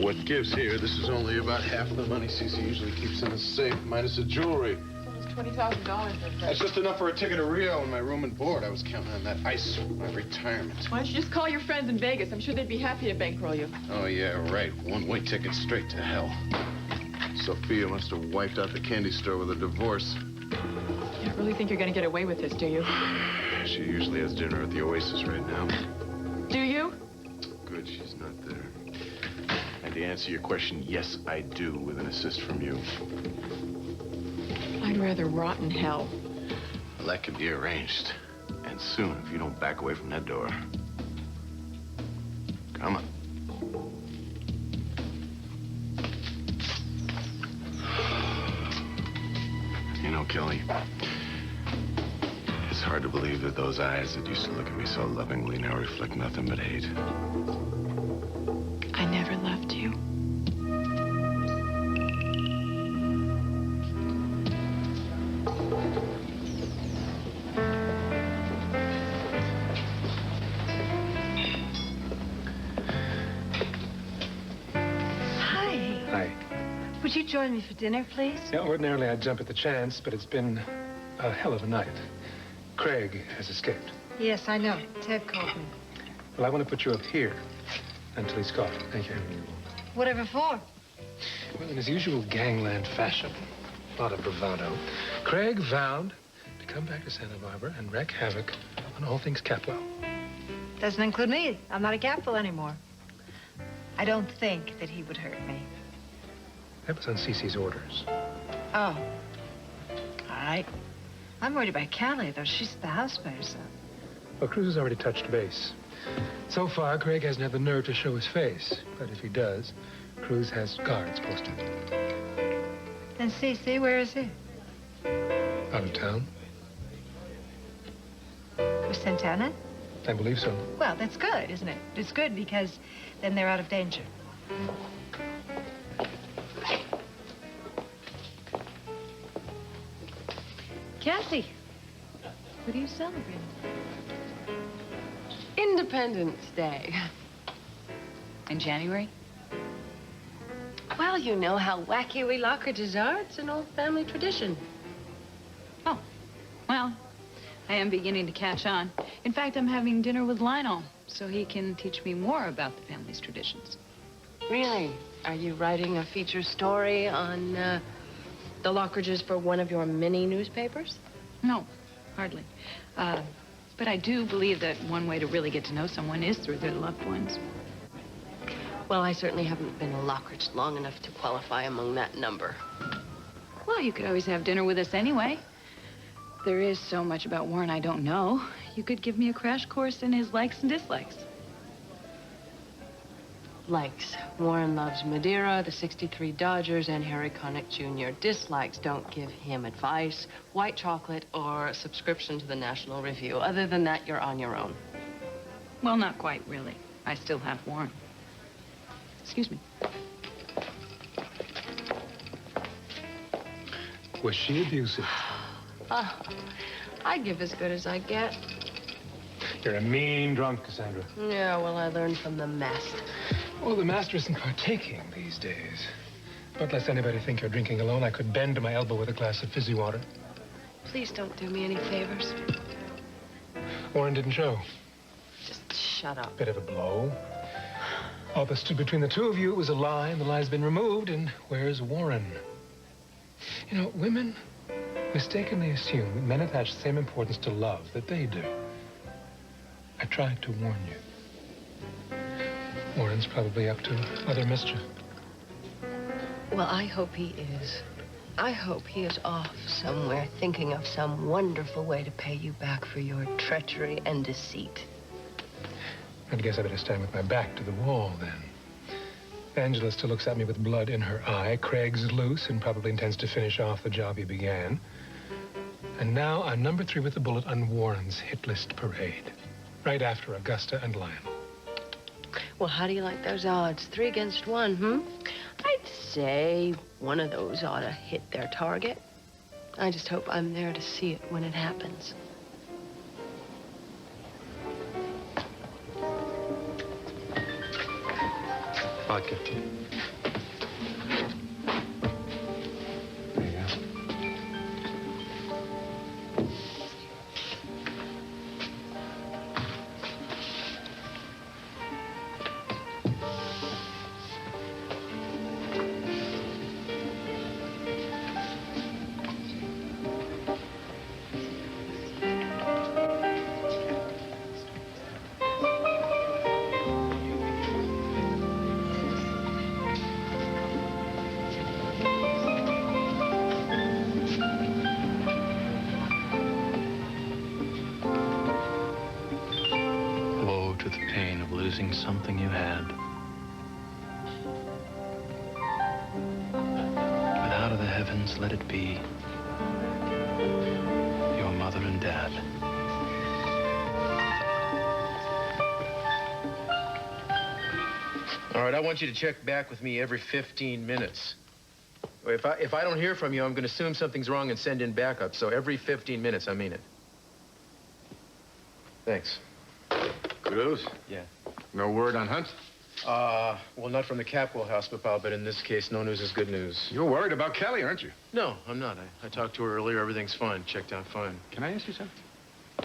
What gives here? This is only about half the money Cece usually keeps in the safe, minus the jewelry. It's $20,000. That's just enough for a ticket to Rio and my room and board. I was counting on that ice for my retirement. Why don't you just call your friends in Vegas? I'm sure they'd be happy to bankroll you. Oh, yeah, right. One-way ticket straight to hell. Sophia must have wiped out the candy store with a divorce. You don't really think you're going to get away with this, do you? She usually has dinner at the Oasis right now. Do you? Good, she's not there. And to answer your question, yes, I do, with an assist from you. I'd rather rot in hell. Well, that can be arranged. And soon, if you don't back away from that door. Come on. You know, Kelly, it's hard to believe that those eyes that used to look at me so lovingly now reflect nothing but hate. I never loved you. Would you join me for dinner, please? Yeah, ordinarily I'd jump at the chance, but it's been a hell of a night. Craig has escaped. Yes, I know. Ted called me. Well, I want to put you up here until he's caught. Thank you. Whatever for? Well, in his usual gangland fashion, a lot of bravado, Craig vowed to come back to Santa Barbara and wreak havoc on all things Capwell. Doesn't include me. I'm not a Capwell anymore. I don't think that he would hurt me. That was on Cece's orders. Oh. All right. I'm worried about Callie, though. She's at the house by herself. Well, Cruz has already touched base. So far, Craig hasn't had the nerve to show his face. But if he does, Cruz has guards posted. And Cece, where is he? Out of town. With Santana? I believe so. Well, that's good, isn't it? It's good because then they're out of danger. Cassie, what are you celebrating? Independence Day. In January? Well, you know how wacky we Lockridges are. It's an old family tradition. Oh, well, I am beginning to catch on. In fact, I'm having dinner with Lionel, so he can teach me more about the family's traditions. Really? Are you writing a feature story on the Lockridges for one of your mini newspapers? No, hardly. But I do believe that one way to really get to know someone is through their loved ones. Well, I certainly haven't been a Lockridge long enough to qualify among that number. Well, you could always have dinner with us anyway. There is so much about Warren I don't know. You could give me a crash course in his likes and dislikes. Likes. Warren loves Madeira, the '63 Dodgers, and Harry Connick Jr. Dislikes. Don't give him advice, white chocolate, or a subscription to the National Review. Other than that, you're on your own. Well, not quite, really. I still have Warren. Excuse me. Was she abusive? I give as good as I get. You're a mean drunk, Cassandra. Yeah, well, I learned from the master. Oh, the master isn't partaking these days. Don't let anybody think you're drinking alone. I could bend to my elbow with a glass of fizzy water. Please don't do me any favors. Warren didn't show. Just shut up. Bit of a blow. All that stood between the two of you was a lie, and the lie's been removed, and where's Warren? You know, women mistakenly assume that men attach the same importance to love that they do. I tried to warn you. Warren's probably up to other mischief. Well, I hope he is. I hope he is off somewhere thinking of some wonderful way to pay you back for your treachery and deceit. I guess I better stand with my back to the wall, then. Angela still looks at me with blood in her eye. Craig's loose and probably intends to finish off the job he began. And now I'm number 3 with the bullet on Warren's hit list parade. Right after Augusta and Lionel. Well, how do you like those odds? 3 against 1, I'd say one of those ought to hit their target. I just hope I'm there to see it when it happens. Vodka. There you go. Woe to the pain of losing something you had. But out of the heavens, let it be your mother and dad. All right, I want you to check back with me every 15 minutes. If I don't hear from you, I'm going to assume something's wrong and send in backup. So every 15 minutes, I mean it. Thanks. Kudos. Yeah. No word on Hunt? Well, not from the Capwell house, Papa, but in this case, no news is good news. You're worried about Kelly, aren't you? No, I'm not. I talked to her earlier. Everything's fine. Checked out fine. Can I ask you something?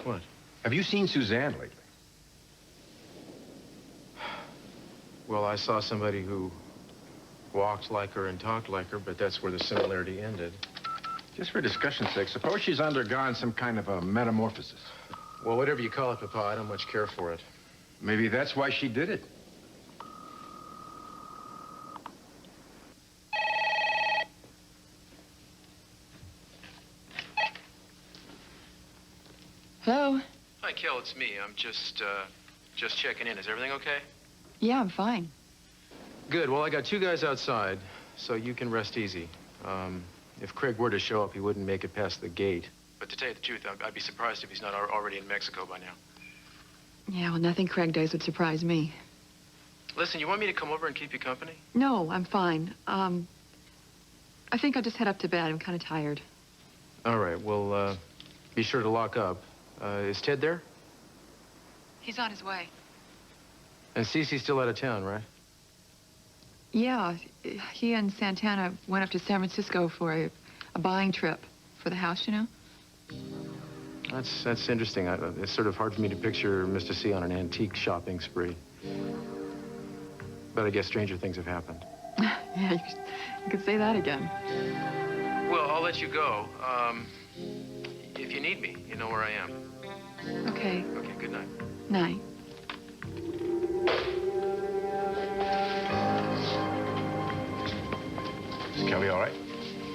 What? Have you seen Suzanne lately? Well, I saw somebody who walked like her and talked like her, but that's where the similarity ended. Just for discussion's sake, suppose she's undergone some kind of a metamorphosis. Well, whatever you call it, Papa, I don't much care for it. Maybe that's why she did it. Hello? Hi, Kel, it's me. I'm just checking in. Is everything okay? Yeah, I'm fine. Good. Well, I got two guys outside, so you can rest easy. If Craig were to show up, he wouldn't make it past the gate. But to tell you the truth, I'd be surprised if he's not already in Mexico by now. Yeah, well, nothing Craig does would surprise me. Listen, you want me to come over and keep you company? No, I'm fine. I think I'll just head up to bed. I'm kind of tired. All right. Well, be sure to lock up. Is Ted there? He's on his way. And Cece's still out of town, right? Yeah, he and Santana went up to San Francisco for a buying trip for the house, you know? That's interesting. It's sort of hard for me to picture Mr. C on an antique shopping spree. But I guess stranger things have happened. Yeah, you could say that again. Well, I'll let you go. If you need me, you know where I am. Okay. Okay, good night. Night. Is Kelly all right?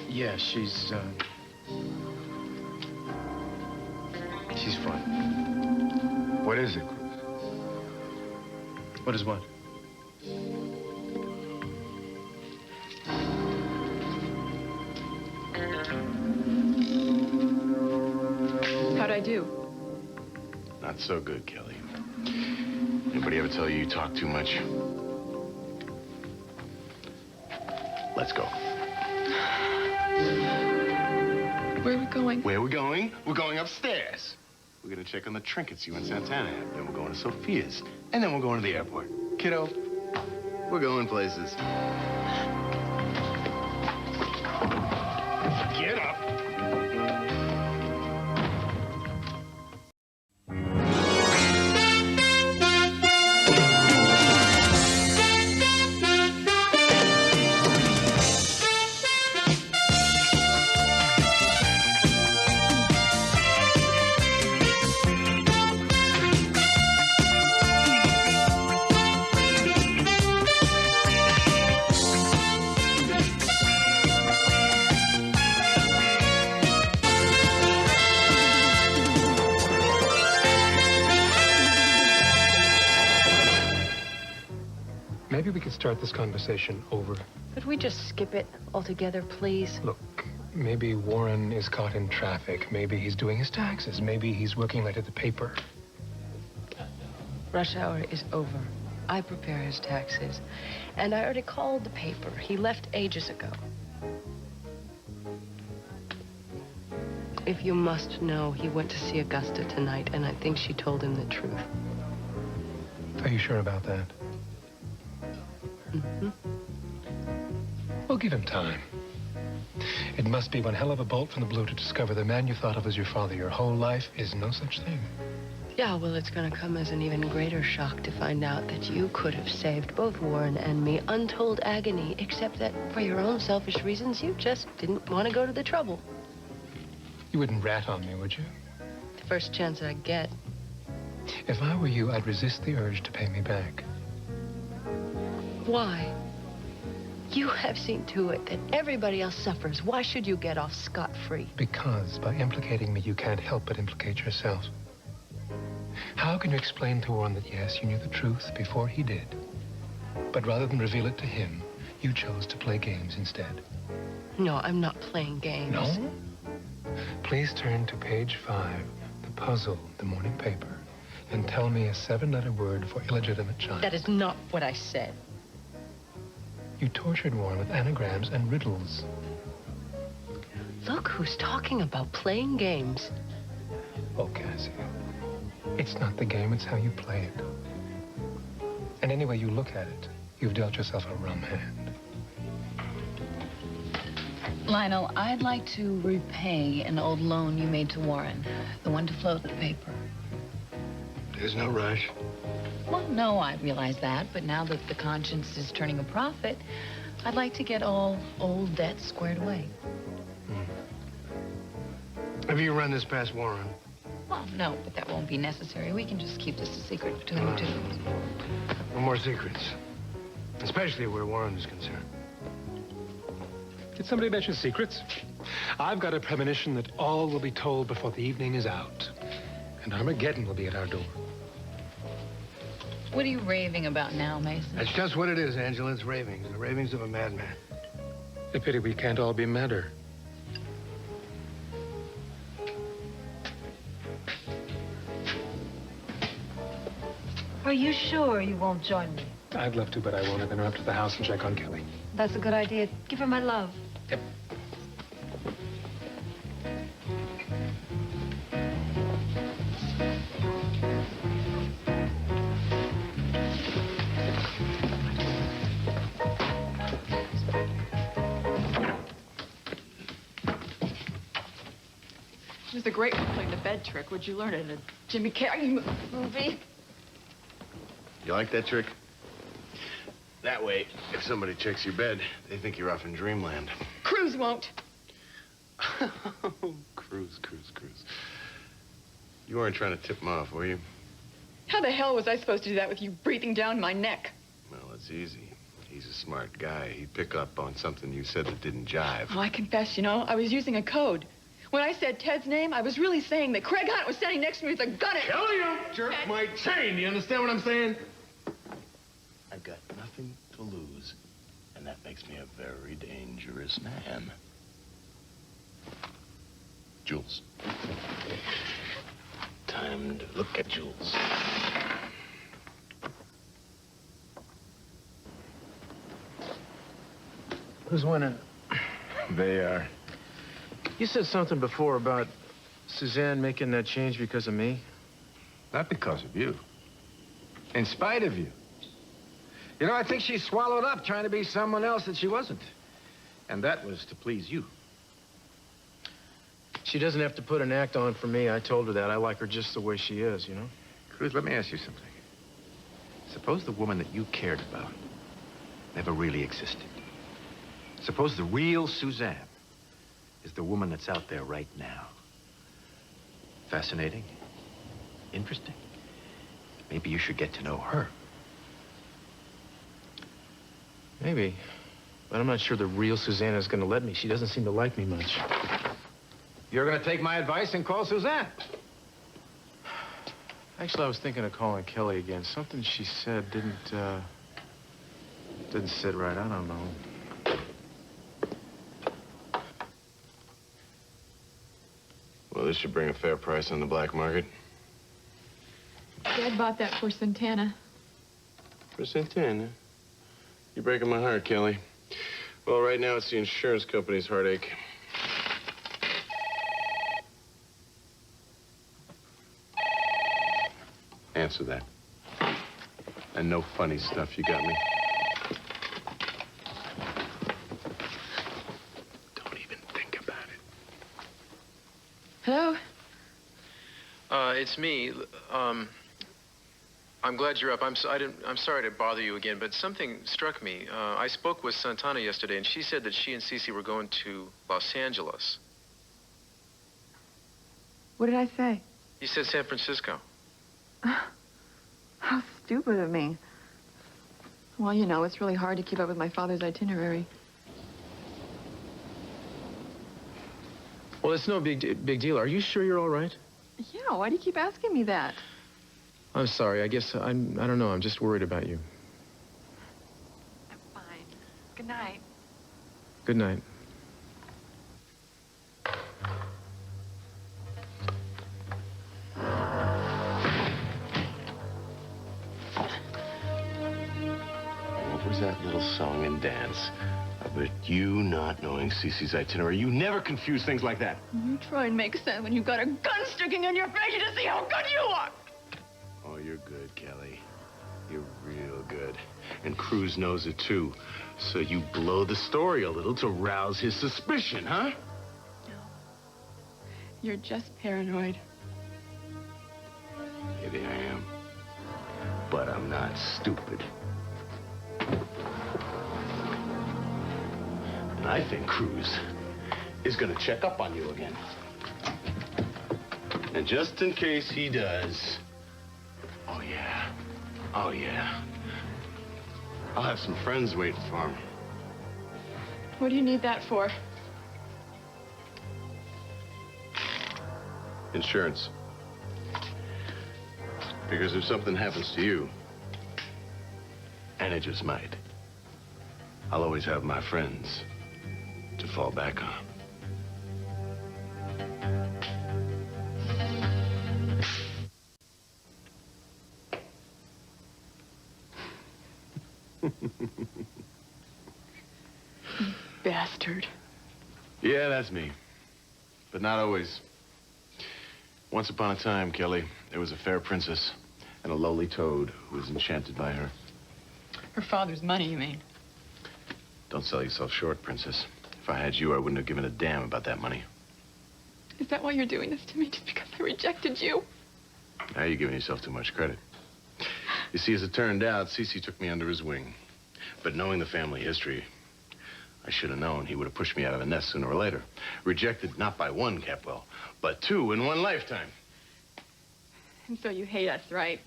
Yeah, she's fine. What is it, Cruz? What is what? How'd I do? Not so good, Kelly. Anybody ever tell you you talk too much? Let's go. Where are we going? Where are we going? We're going upstairs. We're gonna check on the trinkets you and Santana have. Then we're going to Sophia's. And then we're going to the airport. Kiddo, we're going places. Get up. Maybe we could start this conversation over. Could we just skip it altogether, please? Look, maybe Warren is caught in traffic. Maybe he's doing his taxes. Maybe he's working late at the paper. Rush hour is over. I prepare his taxes. And I already called the paper. He left ages ago. If you must know, he went to see Augusta tonight, and I think she told him the truth. Are you sure about that? Well, give him time. It must be one hell of a bolt from the blue to discover the man you thought of as your father your whole life is no such thing. Yeah, well, it's gonna come as an even greater shock to find out that you could have saved both Warren and me untold agony, except that for your own selfish reasons, you just didn't want to go to the trouble. You wouldn't rat on me, would you? The first chance I get. If I were you, I'd resist the urge to pay me back. Why? You have seen to it that everybody else suffers. Why should you get off scot-free? Because by implicating me, you can't help but implicate yourself. How can you explain to Warren that, yes, you knew the truth before he did, but rather than reveal it to him, you chose to play games instead? No, I'm not playing games. No? Please turn to page 5, the puzzle, the morning paper, and tell me a 7-letter word for illegitimate child. That is not what I said. You tortured Warren with anagrams and riddles. Look who's talking about playing games. Oh, Cassie, it's not the game, it's how you play it. And any way you look at it, you've dealt yourself a rum hand. Lionel, I'd like to repay an old loan you made to Warren, the one to float the paper. There's no rush. Well, no, I realize that, but now that the conscience is turning a profit, I'd like to get all old debts squared away. Have you run this past Warren? Well, no, but that won't be necessary. We can just keep this a secret between the two. No more secrets. Especially where Warren is concerned. Did somebody mention secrets? I've got a premonition that all will be told before the evening is out. And Armageddon will be at our door. What are you raving about now, Mason? That's just what it is, Angela. It's ravings. The ravings of a madman. A pity we can't all be madder. Are you sure you won't join me? I'd love to, but I won't. I'm going to run up to the house and check on Kelly. That's a good idea. Give her my love. Yep. It was a great one playing the bed trick. Would you learn it in a Jimmy Carrey movie? You like that trick? That way, if somebody checks your bed, they think you're off in dreamland. Cruz won't. Cruz. You weren't trying to tip him off, were you? How the hell was I supposed to do that with you breathing down my neck? Well, it's easy. He's a smart guy. He'd pick up on something you said that didn't jive. Oh, I confess, you know, I was using a code. When I said Ted's name, I was really saying that Craig Hunt was standing next to me with a gun at... Kelly, you jerk my chain. Do you understand what I'm saying? I've got nothing to lose, and that makes me a very dangerous man. Jules. Time to look at Jules. Who's winning? They are. You said something before about Suzanne making that change because of me. Not because of you. In spite of you. You know, I think she swallowed up trying to be someone else that she wasn't. And that was to please you. She doesn't have to put an act on for me. I told her that. I like her just the way she is, you know? Cruz, let me ask you something. Suppose the woman that you cared about never really existed. Suppose the real Suzanne is the woman that's out there right now. Fascinating. Interesting. Maybe you should get to know her. Maybe. But I'm not sure the real Suzanne is going to let me. She doesn't seem to like me much. You're going to take my advice and call Suzanne. Actually, I was thinking of calling Kelly again. Something she said didn't sit right. I don't know. Well, this should bring a fair price on the black market. Dad bought that for Santana. For Santana? You're breaking my heart, Kelly. Well, right now it's the insurance company's heartache. Answer that. And no funny stuff, you got me? it's me. I'm glad you're up. I'm sorry to bother you again, but something struck me. I spoke with Santana yesterday, and she said that she and Cece were going to Los Angeles. What did I say? You said San Francisco. How stupid of me. Well, you know, it's really hard to keep up with my father's itinerary. Well, it's no big deal. Are you sure you're all right? Yeah, why do you keep asking me that? I'm sorry. I guess I don't know. I'm just worried about you. I'm fine. Good night. Good night. What was that little song and dance about you not knowing Cece's itinerary? You never confuse things like that. You try and make sense when you've got a gun sticking in your face to see how good you are. Oh, you're good, Kelly. You're real good. And Cruz knows it, too. So you blow the story a little to rouse his suspicion, huh? No. You're just paranoid. Maybe I am. But I'm not stupid. And I think Cruz is gonna check up on you again. And just in case he does, oh yeah, I'll have some friends waiting for him. What do you need that for? Insurance. Because if something happens to you, and it just might, I'll always have my friends to fall back on. Bastard. Yeah, that's me. But not always. Once upon a time, Kelly, there was a fair princess and a lowly toad who was enchanted by her. Her father's money, you mean? Don't sell yourself short, princess. If I had you, I wouldn't have given a damn about that money. Is that why you're doing this to me? Just because I rejected you? Now you're giving yourself too much credit. You see, as it turned out, Cece took me under his wing. But knowing the family history, I should have known he would have pushed me out of the nest sooner or later. Rejected not by one, Capwell, but two in one lifetime. And so you hate us, right?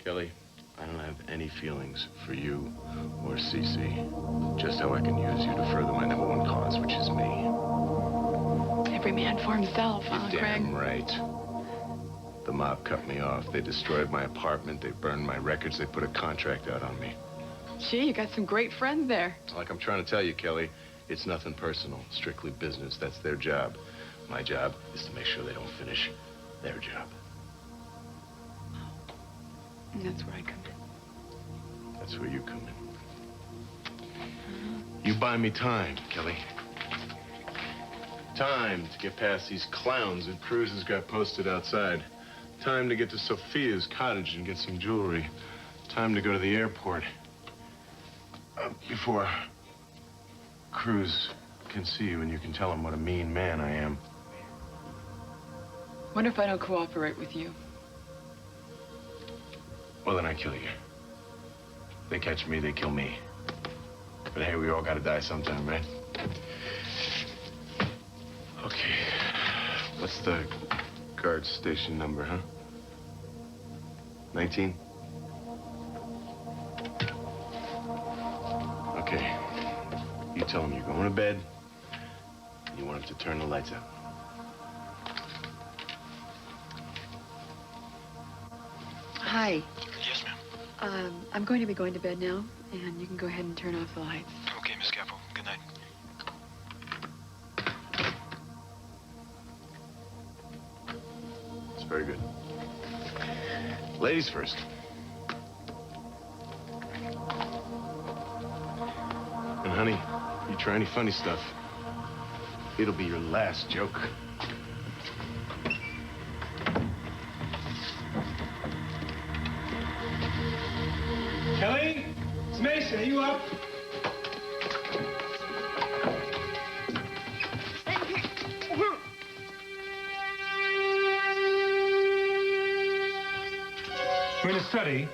Kelly, I don't have any feelings for you or Cece. Just how I can use you to further my number one cause, which is me. Every man for himself, huh, You're Craig? damn right. The mob cut me off. They destroyed my apartment. They burned my records. They put a contract out on me. Gee, you got some great friends there. Like I'm trying to tell you, Kelly, it's nothing personal. Strictly business. That's their job. My job is to make sure they don't finish their job. And that's where I come in. That's where you come in. You buy me time, Kelly. Time to get past these clowns that Cruz has got posted outside. Time to get to Sophia's cottage and get some jewelry. Time to go to the airport. Before Cruz can see you and you can tell him what a mean man I am. Wonder if I don't cooperate with you. Well, then I kill you. They catch me, they kill me. But hey, we all gotta die sometime, right? Okay. What's the guard station number, huh? 19? Okay. You tell him you're going to bed. You want him to turn the lights out. Hi. Yes, ma'am. I'm going to be going to bed now, and you can go ahead and turn off the lights. Okay, Miss Capel. Good night. It's very good. Ladies first. And honey, you try any funny stuff, it'll be your last joke. Kelly? It's Mason. Are you up? Buddy.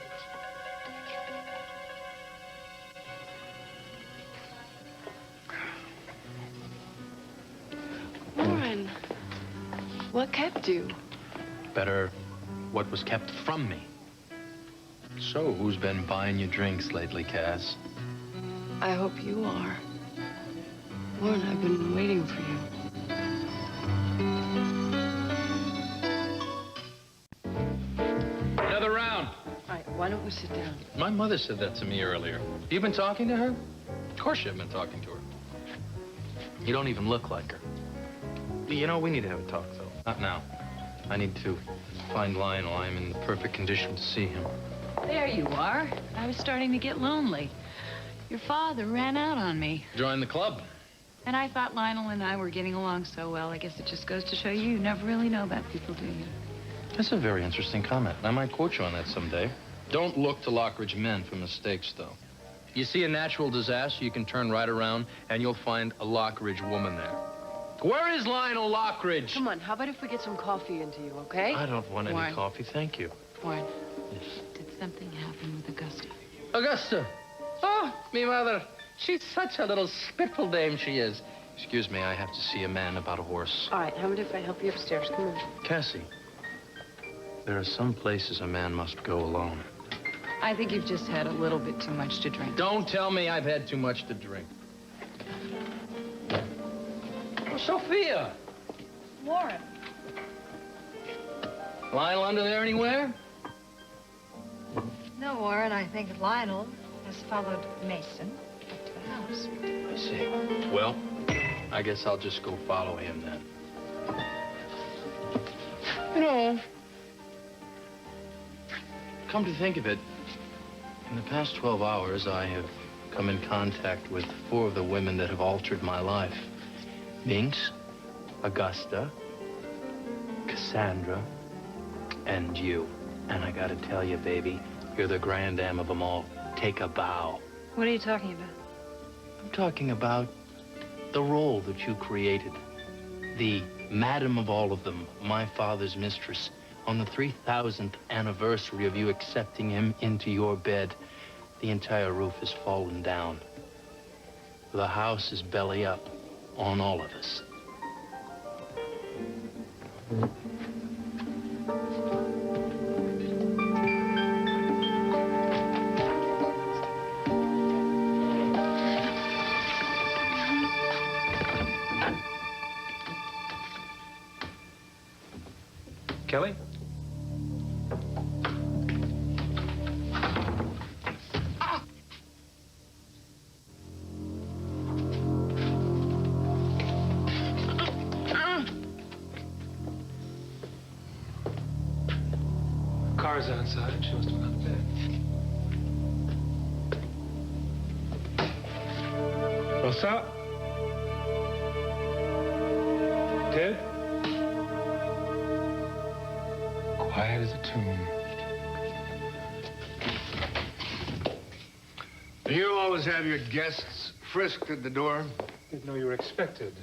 Warren, what kept you? Better, what was kept from me. So, who's been buying you drinks lately, Cass? I hope you are. Warren, I've been waiting for you. Another round. All right, why don't we sit down? My mother said that to me earlier. You been talking to her? Of course you've been talking to her. You don't even look like her. You know, we need to have a talk, though. Not now. I need to find Lionel. I'm in the perfect condition to see him. There you are. I was starting to get lonely. Your father ran out on me. Join the club. And I thought Lionel and I were getting along so well. I guess it just goes to show you never really know about people, do you? That's a very interesting comment. I might quote you on that someday. Don't look to Lockridge men for mistakes, though. You see a natural disaster, you can turn right around, and you'll find a Lockridge woman there. Where is Lionel Lockridge? Come on, how about if we get some coffee into you, okay? I don't want any Warren. coffee, thank you. Warren, Yes. did something happen with Augusta? Augusta! Oh, me mother. She's such a little spitful dame, she is. Excuse me, I have to see a man about a horse. All right, how about if I help you upstairs? Come on. Cassie, there are some places a man must go alone. I think you've just had a little bit too much to drink. Don't tell me I've had too much to drink. Oh, Sophia! Warren. Lionel under there anywhere? No, Warren, I think Lionel has followed Mason up to the house. I see. Well, I guess I'll just go follow him then. You know, come to think of it, in the past 12 hours, I have come in contact with 4 of the women that have altered my life. Binks, Augusta, Cassandra, and you. And I gotta tell you, baby, you're the grand dame of them all. Take a bow. What are you talking about? I'm talking about the role that you created. The madam of all of them, my father's mistress. On the 3,000th anniversary of you accepting him into your bed, the entire roof has fallen down. The house is belly up on all of us. Kelly? Car's outside. She must have gone to bed. What's up? Ted? Quiet as a tomb. Do you always have your guests frisked at the door? Didn't know you were expected.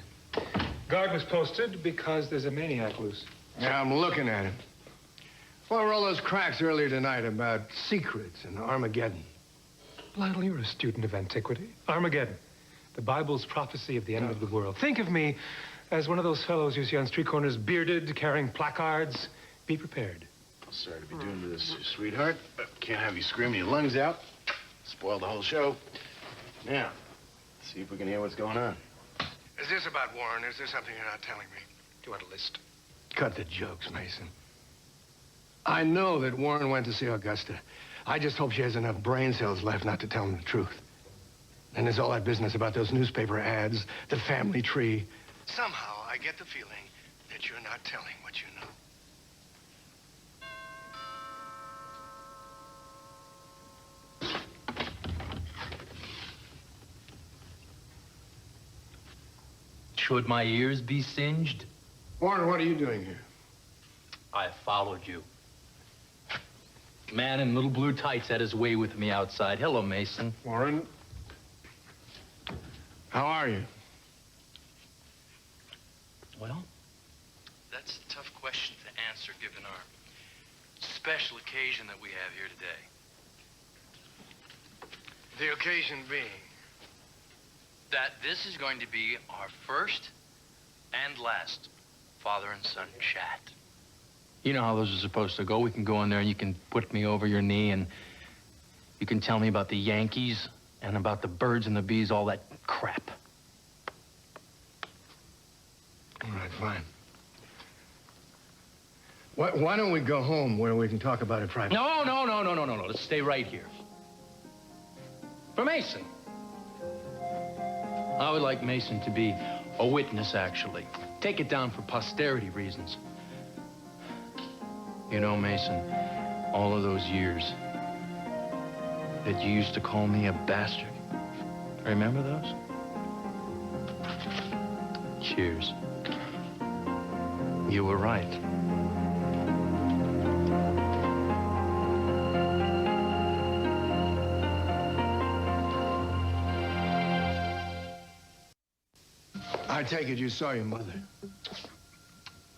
Guard was posted because there's a maniac loose. Yeah, I'm looking at him. What were all those cracks earlier tonight about secrets and Armageddon? Lionel, you're a student of antiquity. Armageddon, the Bible's prophecy of the end of the world. Think of me as one of those fellows you see on street corners, bearded, carrying placards. Be prepared. Sorry to be doing this, sweetheart, but can't have you screaming your lungs out. Spoil the whole show. Now, see if we can hear what's going on. Is this about Warren? Is there something you're not telling me? Do you want a list? Cut the jokes, Mason. I know that Warren went to see Augusta. I just hope she has enough brain cells left not to tell him the truth. And there's all that business about those newspaper ads, the family tree. Somehow, I get the feeling that you're not telling what you know. Should my ears be singed? Warren, what are you doing here? I followed you. Man in little blue tights had his way with me outside. Hello, Mason. Warren? How are you? Well, that's a tough question to answer given our special occasion that we have here today. The occasion being? That this is going to be our first and last father and son chat. You know how those are supposed to go. We can go in there and you can put me over your knee and you can tell me about the Yankees and about the birds and the bees, all that crap. All right, fine. Why don't we go home where we can talk about it privately? No. Let's stay right here. For Mason. I would like Mason to be a witness, actually. Take it down for posterity reasons. You know, Mason, all of those years that you used to call me a bastard. Remember those? Cheers. You were right. I take it you saw your mother.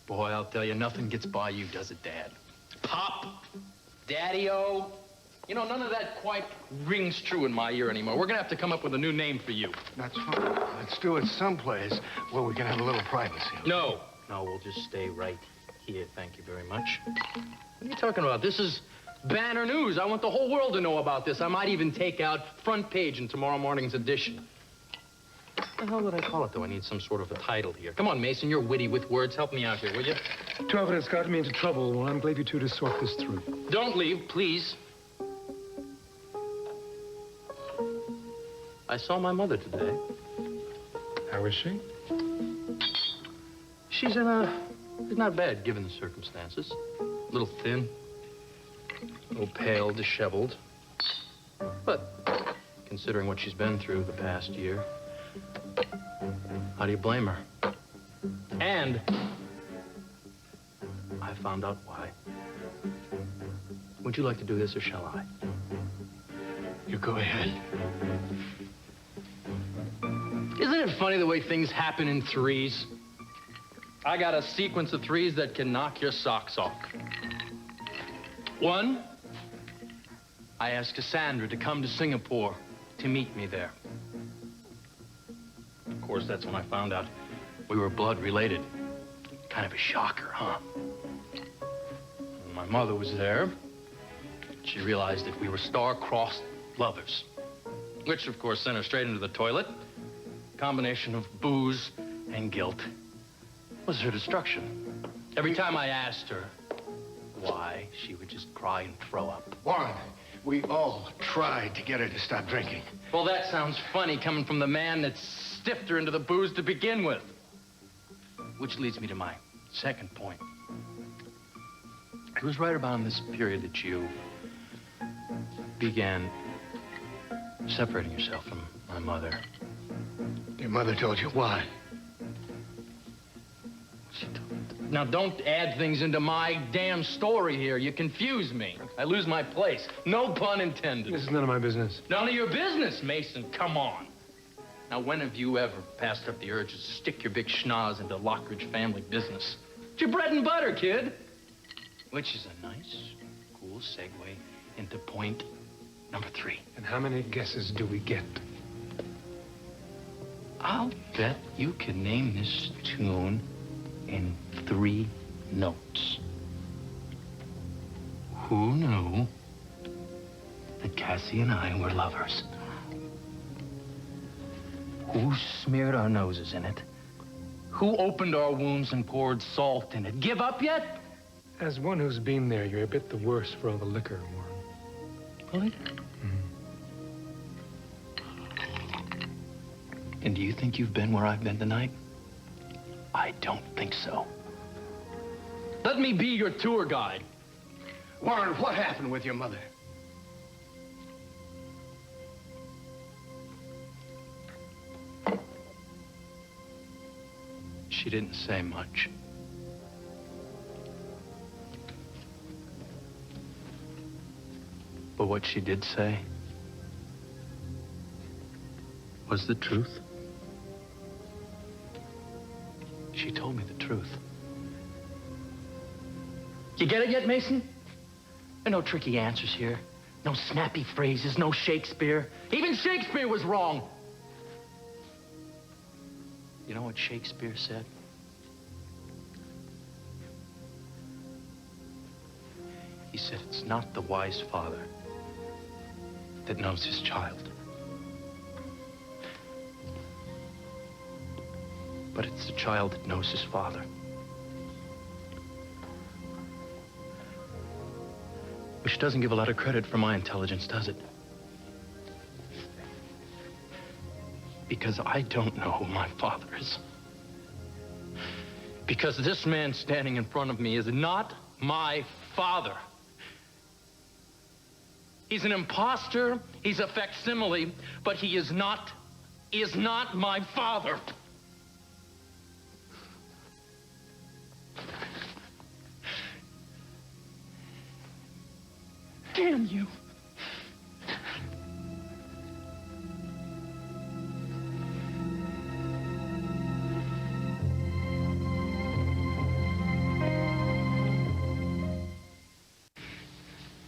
Boy, I'll tell you, nothing gets by you, does it, Dad? Pop, Daddy-O. You know, none of that quite rings true in my ear anymore. We're gonna have to come up with a new name for you. That's fine. Let's do it someplace where we can have a little privacy. No, we'll just stay right here. Thank you very much. What are you talking about? This is banner news. I want the whole world to know about this. I might even take out front page in tomorrow morning's edition. What the hell would I call it, though? I need some sort of a title here. Come on, Mason, you're witty with words. Help me out here, will you? Talbot has gotten me into trouble. Well, I'm glad you two to sort this through. Don't leave, please. I saw my mother today. How is she? She's not bad, given the circumstances. A little thin, a little pale, disheveled. But considering what she's been through the past year, how do you blame her? And I found out why. Would you like to do this, or shall I? You go ahead. Isn't it funny the way things happen in threes? I got a sequence of threes that can knock your socks off. 1, I asked Cassandra to come to Singapore to meet me there. Of course, that's when I found out we were blood related. Kind of a shocker, huh? When my mother was there. She realized that we were star-crossed lovers, which, of course, sent her straight into the toilet. Combination of booze and guilt was her destruction. Every time I asked her why, she would just cry and throw up. Warren, we all tried to get her to stop drinking. Well, that sounds funny coming from the man that stiffed her into the booze to begin with. Which leads me to my second point. It was right about this period that you began separating yourself from my mother. Your mother told you why? Now, don't add things into my damn story here. You confuse me. I lose my place. No pun intended. This is none of my business. None of your business, Mason. Come on. Now, when have you ever passed up the urge to stick your big schnoz into Lockridge family business? It's your bread and butter, kid. Which is a nice, cool segue into point number 3. And how many guesses do we get? I'll bet you can name this tune in 3 notes. Who knew that Cassie and I were lovers? Who smeared our noses in it? Who opened our wounds and poured salt in it? Give up yet? As one who's been there, you're a bit the worse for all the liquor, Warren. Really? And do you think you've been where I've been tonight? I don't think so. Let me be your tour guide. Warren, what happened with your mother? She didn't say much. But what she did say was the truth. She told me the truth. You get it yet, Mason? There are no tricky answers here. No snappy phrases, no Shakespeare. Even Shakespeare was wrong. You know what Shakespeare said? He said, it's not the wise father that knows his child, but it's the child that knows his father. Which doesn't give a lot of credit for my intelligence, does it? Because I don't know who my father is. Because this man standing in front of me is not my father. He's an imposter, he's a facsimile, but he is not my father. Damn you.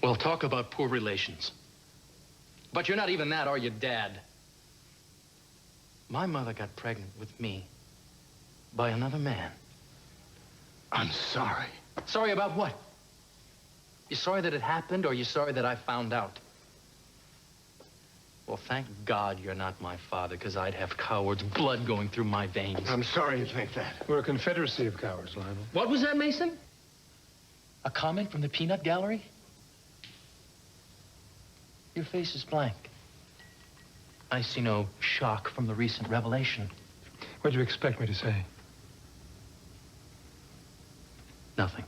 Well, talk about poor relations. But you're not even that, are you, Dad? My mother got pregnant with me by another man. I'm sorry. Sorry about what? You sorry that it happened, or you sorry that I found out? Well, thank God you're not my father, because I'd have coward's blood going through my veins. I'm sorry you think that. We're a confederacy of cowards, Lionel. What was that, Mason? A comment from the peanut gallery? Your face is blank. I see no shock from the recent revelation. What'd you expect me to say? Nothing.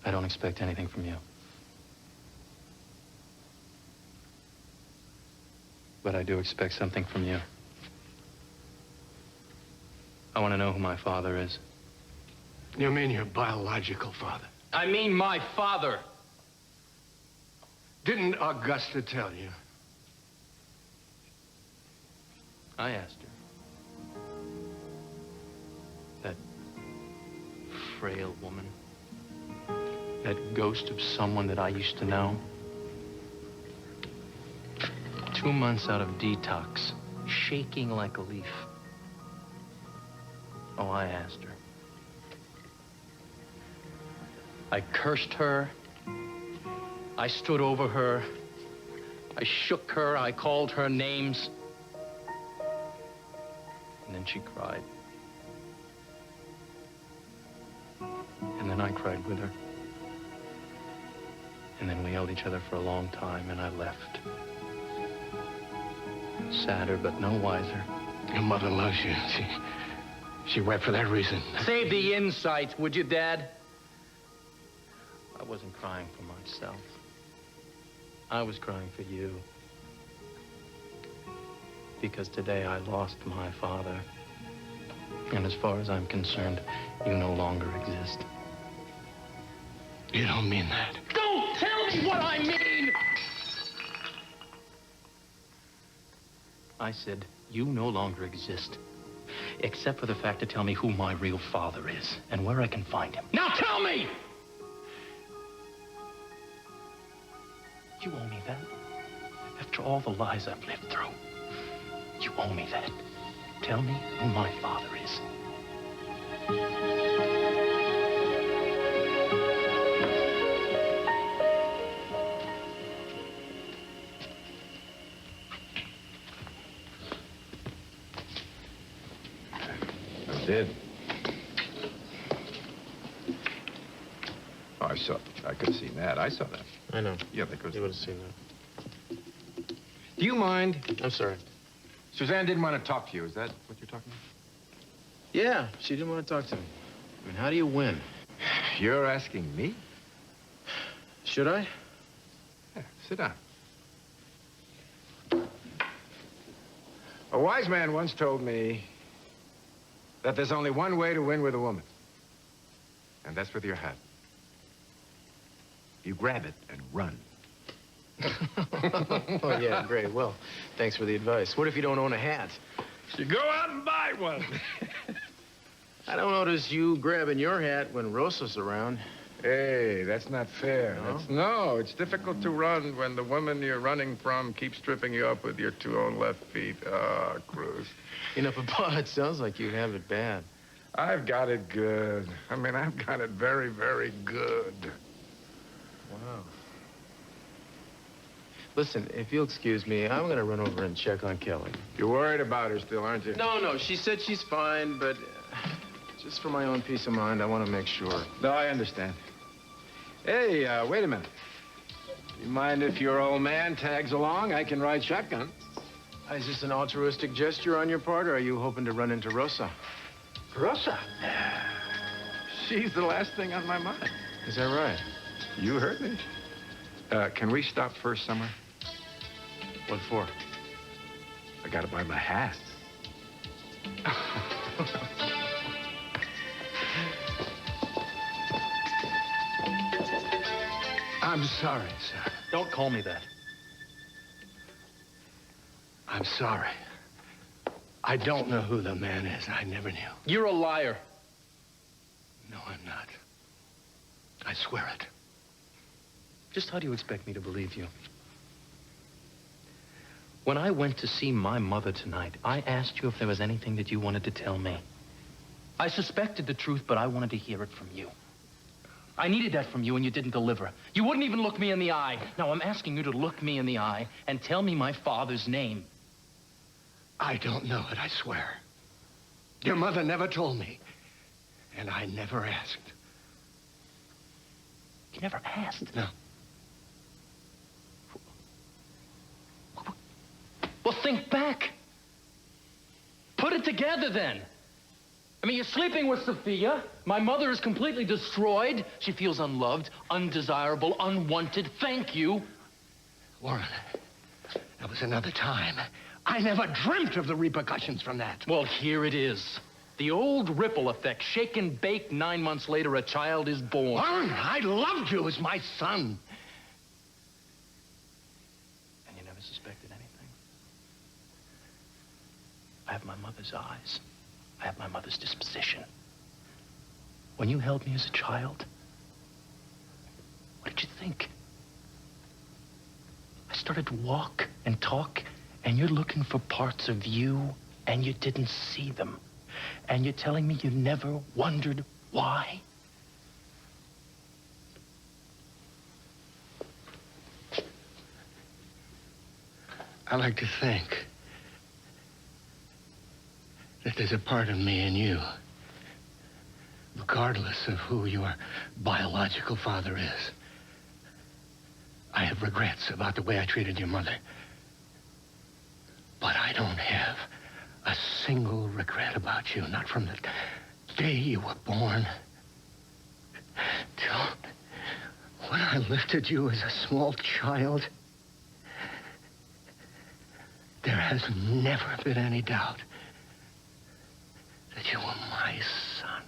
I don't expect anything from you. But I do expect something from you. I want to know who my father is. You mean your biological father? I mean my father. Didn't Augusta tell you? I asked her. That frail woman. That ghost of someone that I used to know. 2 months out of detox, shaking like a leaf. Oh, I asked her. I cursed her. I stood over her. I shook her. I called her names. And then she cried. And then I cried with her. And then we held each other for a long time, and I left. Sadder, but no wiser. Your mother loves you. She wept for that reason. Save the insight, would you, Dad? I wasn't crying for myself. I was crying for you. Because today I lost my father. And as far as I'm concerned, you no longer exist. You don't mean that. Don't tell me what I mean! I said, you no longer exist. Except for the fact to tell me who my real father is and where I can find him. Now tell me! You owe me that. After all the lies I've lived through, you owe me that. Tell me who my father is. I did. Oh, I could have seen that. I saw that. I know. Yeah, because You would have seen that. Do you mind? I'm sorry. Suzanne didn't want to talk to you. Is that what you're talking about? Yeah, she didn't want to talk to me. I mean, how do you win? You're asking me? Should I? Yeah, sit down. A wise man once told me that there's only one way to win with a woman. And that's with your hat. You grab it and run. Oh, yeah, great. Well, thanks for the advice. What if you don't own a hat? You go out and buy one. I don't notice you grabbing your hat when Rosa's around. Hey, that's not fair. No? It's difficult to run when the woman you're running from keeps tripping you up with your two own left feet. Ah, Cruz. You know, Papa, it sounds like you have it bad. I've got it good. I mean, I've got it very, very good. Wow. Listen, if you'll excuse me, I'm gonna run over and check on Kelly. You're worried about her still, aren't you? No, she said she's fine, but just for my own peace of mind, I want to make sure. No, I understand. Hey, wait a minute. You mind if your old man tags along? I can ride shotgun. Is this an altruistic gesture on your part, or are you hoping to run into Rosa? Rosa? She's the last thing on my mind. Is that right? You heard me. Can we stop first, Summer? What for? I gotta buy my hat. I'm sorry, sir. Don't call me that. I'm sorry. I don't know who the man is. I never knew. You're a liar. No, I'm not. I swear it. Just how do you expect me to believe you? When I went to see my mother tonight, I asked you if there was anything that you wanted to tell me. I suspected the truth, but I wanted to hear it from you. I needed that from you, and you didn't deliver. You wouldn't even look me in the eye. Now, I'm asking you to look me in the eye and tell me my father's name. I don't know it, I swear. Your mother never told me, and I never asked. You never asked? No. Well, think back. Put it together, then. I mean, you're sleeping with Sophia. My mother is completely destroyed. She feels unloved, undesirable, unwanted. Thank you. Warren, that was another time. I never dreamt of the repercussions from that. Well, here it is. The old ripple effect. Shake and bake, 9 months later, a child is born. Warren, I loved you as my son. And you never suspected anything? I have my mother's eyes. I have my mother's disposition. When you held me as a child, what did you think? I started to walk and talk, and you're looking for parts of you, and you didn't see them. And you're telling me you never wondered why? I like to think that there's a part of me in you, regardless of who your biological father is. I have regrets about the way I treated your mother. But I don't have a single regret about you, not from the day you were born till when I lifted you as a small child. There has never been any doubt that you were my son.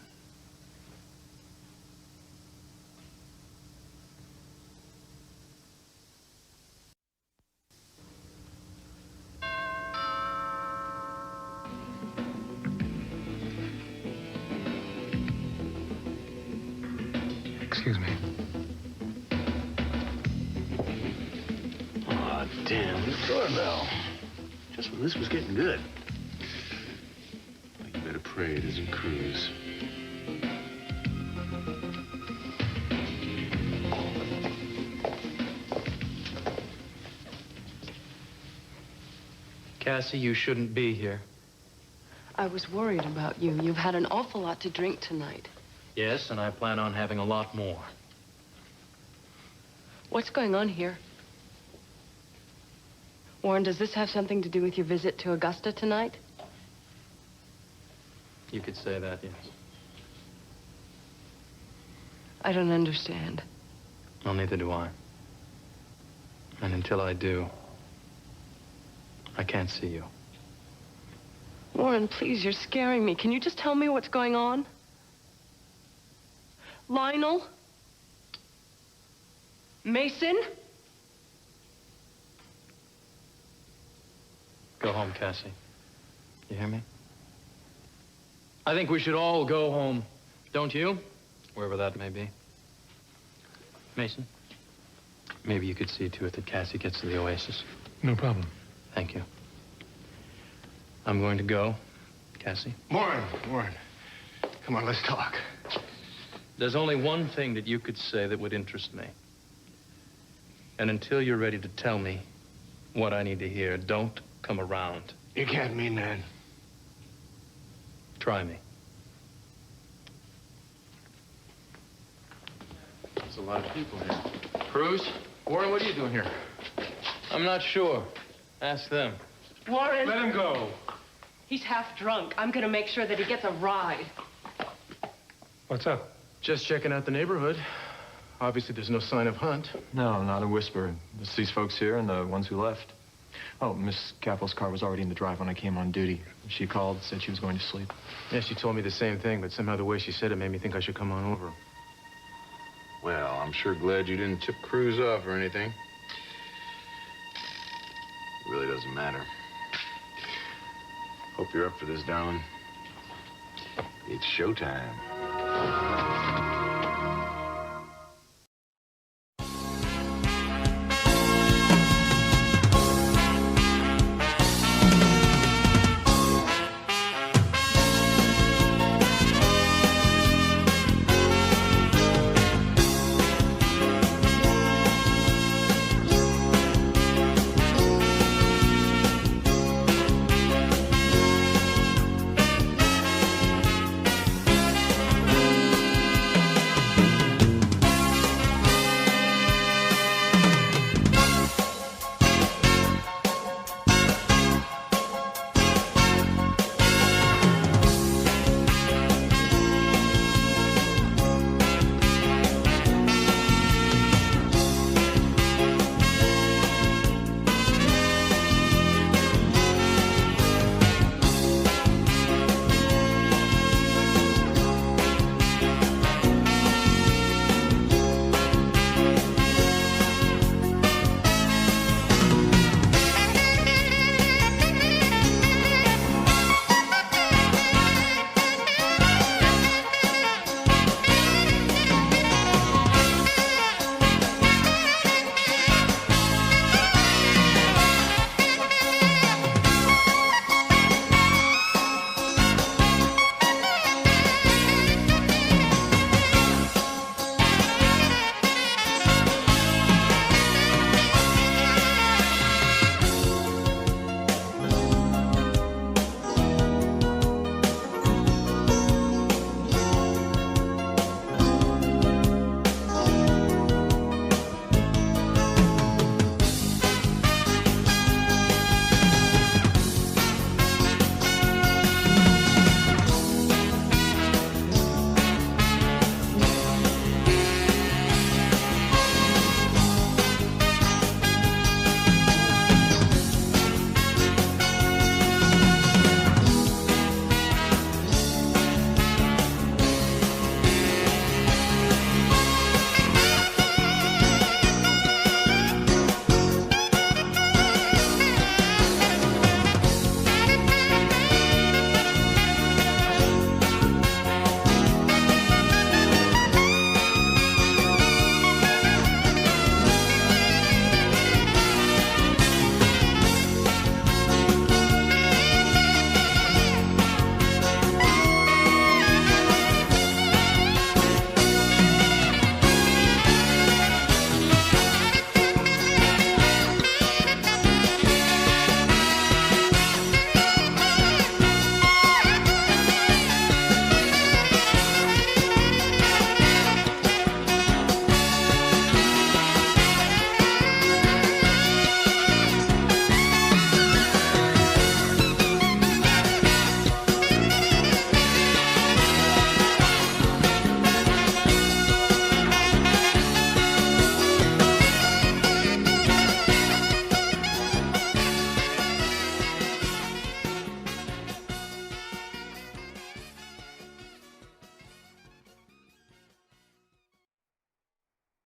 Excuse me. Aw, damn, the doorbell. Just when this was getting good. You better pray it isn't Cruz. Cassie, you shouldn't be here. I was worried about you. You've had an awful lot to drink tonight. Yes, and I plan on having a lot more. What's going on here? Warren, does this have something to do with your visit to Augusta tonight? You could say that, yes. I don't understand. Well, neither do I. And until I do, I can't see you. Warren, please, you're scaring me. Can you just tell me what's going on? Lionel? Mason? Go home, Cassie. You hear me? I think we should all go home. Don't you? Wherever that may be. Mason, maybe you could see to it that Cassie gets to the Oasis. No problem. Thank you. I'm going to go. Cassie? Warren, come on, let's talk. There's only one thing that you could say that would interest me. And until you're ready to tell me what I need to hear, don't come around. You can't mean that. Try me. There's a lot of people here. Cruz? Warren, what are you doing here? I'm not sure. Ask them. Warren! Let him go. He's half drunk. I'm gonna make sure that he gets a ride. What's up? Just checking out the neighborhood. Obviously, there's no sign of Hunt. No, not a whisper. It's these folks here and the ones who left. Oh, Miss Capel's car was already in the drive when I came on duty. She called, said she was going to sleep. Yeah, she told me the same thing, but somehow the way she said it made me think I should come on over. Well, I'm sure glad you didn't tip Cruz off or anything. It really doesn't matter. Hope you're up for this, darling. It's showtime.